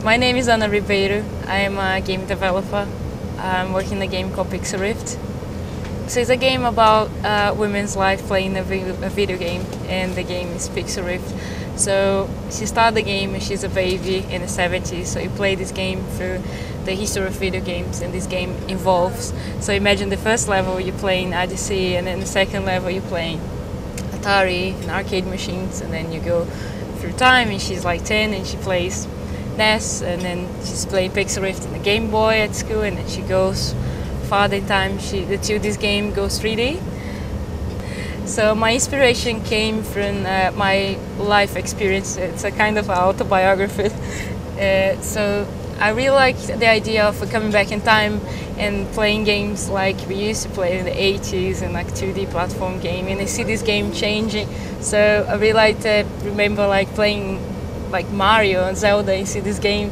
My name is Ana Ribeiro. I am a game developer. I'm working in a game called Pixel Rift. So it's a game about women's life playing a video game, and the game is Pixel Rift. So she started the game and she's a baby in the 70s, so you play this game through the history of video games, and this game evolves. So imagine the first level you're playing IDC, and then the second level you're playing Atari and arcade machines, and then you go through time and she's like 10 and she plays NES, and then she's playing Pixel Rift in the Game Boy at school, and then she goes farther in time until this game goes 3D. So my inspiration came from my life experience. It's a kind of autobiography. So I really like the idea of coming back in time and playing games like we used to play in the 80s, and like 2D platform game, and I see this game changing. So I really like to remember like playing like Mario and Zelda, and see this game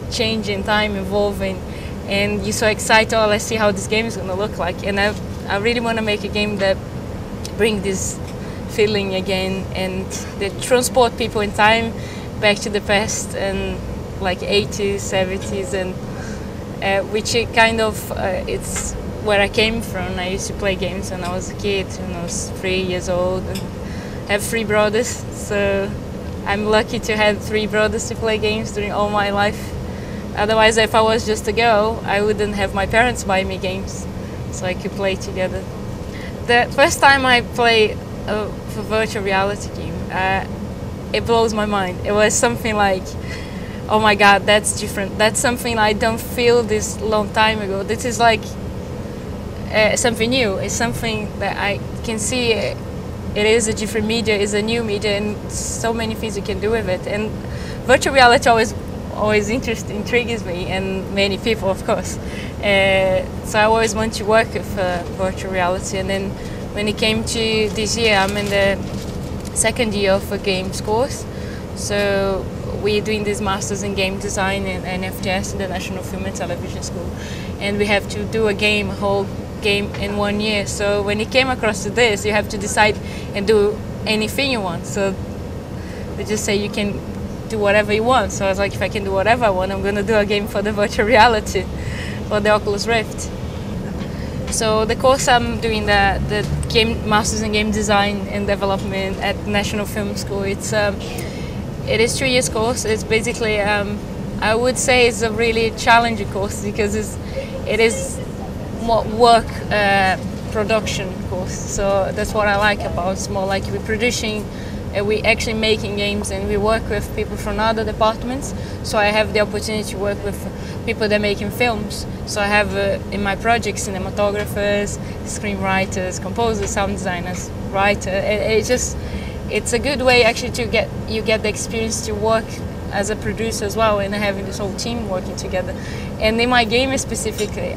changing, time evolving, and you're so excited, oh, let's see how this game is going to look like. And I really want to make a game that bring this feeling again, and that transport people in time back to the past, and like 80s, 70s, and which it kind of it's where I came from. I used to play games when I was a kid, when I was 3 years old, and have 3 brothers, so I'm lucky to have 3 brothers to play games during all my life. Otherwise, if I was just a girl, I wouldn't have my parents buy me games, so I could play together. The first time I played a virtual reality game, it blows my mind. It was something like, oh my God, that's different. That's something I don't feel this long time ago. This is like something new. It's something that I can see. It is a different media, it's a new media, and so many things you can do with it. And virtual reality always intrigues me, and many people, of course. So I always want to work with virtual reality. And then when it came to this year, I'm in the second year of a games course. So we're doing this Masters in Game Design in NFTS, in the National Film and Television School. And we have to do a whole game in 1 year. So when it came across to this, you have to decide and do anything you want. So they just say you can do whatever you want. So I was like, if I can do whatever I want, I'm going to do a game for the virtual reality, for the Oculus Rift. So the course I'm doing, the Masters in Game Design and Development at National Film School, it is 2 years course. It's basically, I would say it's a really challenging course, because it is more work production course. So that's what I like about it. It's more like we're producing, we're actually making games, and we work with people from other departments. So I have the opportunity to work with people that are making films. So I have in my projects cinematographers, screenwriters, composers, sound designers, writers. It's a good way actually to get the experience to work as a producer as well, and having this whole team working together. And in my game specifically,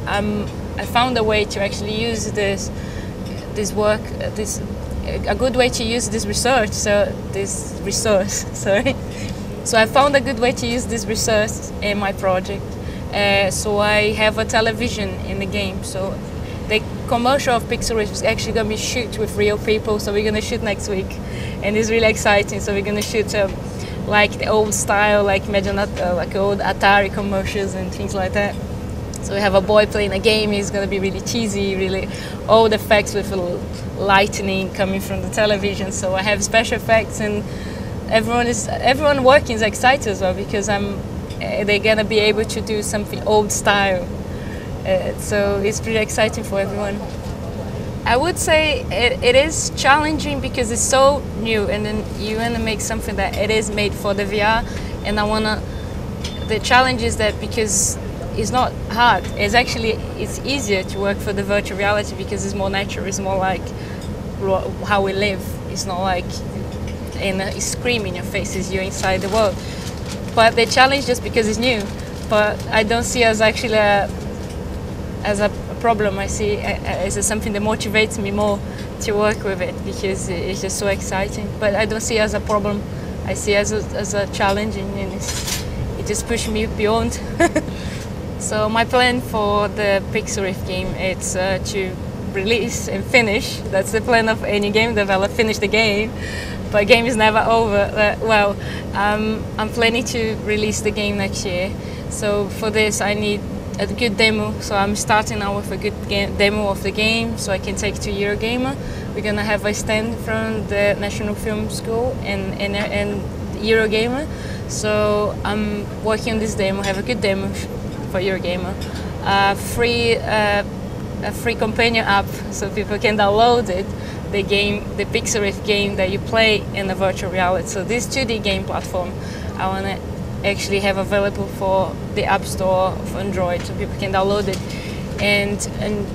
I found a way to actually use a good way to use this research. So this resource, sorry. So I found a good way to use this research in my project. So I have a television in the game. So the commercial of Pixel Rift is actually going to be shoot with real people. So we're going to shoot next week, and it's really exciting. So we're going to shoot like the old style, like imagine like old Atari commercials and things like that. So we have a boy playing a game. He's going to be really cheesy, really old effects with lightning coming from the television. So I have special effects, and everyone working is excited as well, because they're going to be able to do something old style. So it's pretty exciting for everyone. I would say it is challenging because it's so new, and then you want to make something that it is made for the VR. And the challenge is that because it's not hard, it's easier to work for the virtual reality, because it's more natural, it's more like how we live. It's not like it's screaming in your face as you're inside the world. But the challenge, just because it's new, but I don't see as actually as a problem. I see it as something that motivates me more to work with it, because it's just so exciting. But I don't see it as a problem. I see it as a challenge, and it just pushed me beyond. So my plan for the Pixel Rift game, it's to release and finish. That's the plan of any game developer, finish the game. But game is never over. I'm planning to release the game next year. So for this I need a good demo. So I'm starting now with a good demo of the game so I can take to Eurogamer. We're gonna have a stand from the National Film School and Eurogamer. So I'm working on this demo, have a good demo for Eurogamer. A free companion app so people can download it. The game, the Pixel Rift game that you play in a virtual reality. So this 2D game platform I want to actually have available for the App Store of Android so people can download it. And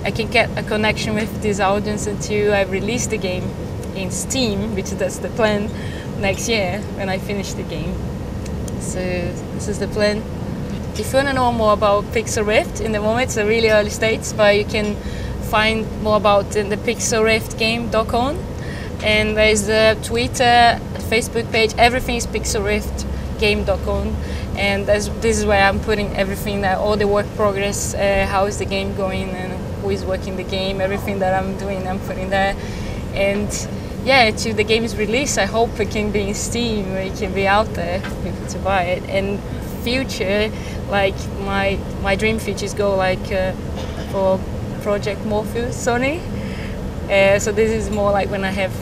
I can get a connection with this audience until I release the game in Steam, which that's the plan next year when I finish the game. So this is the plan. If you want to know more about Pixel Rift, in the moment it's a really early stage, but you can find more about in the pixelriftgame.com, and there's the Twitter, Facebook page, everything is pixelriftgame.com, and this is where I'm putting everything, that all the work progress, how is the game going and who is working the game, everything that I'm doing I'm putting there. And yeah, till the game is released, I hope it can be in Steam, it can be out there for people to buy it. And future, like my dream features go like for Project Morpheus, Sony. So this is more like when I have,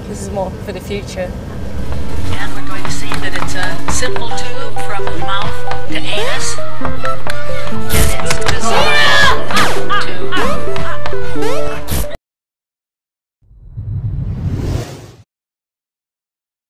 this is more for the future. And we're going to see that it's a simple tool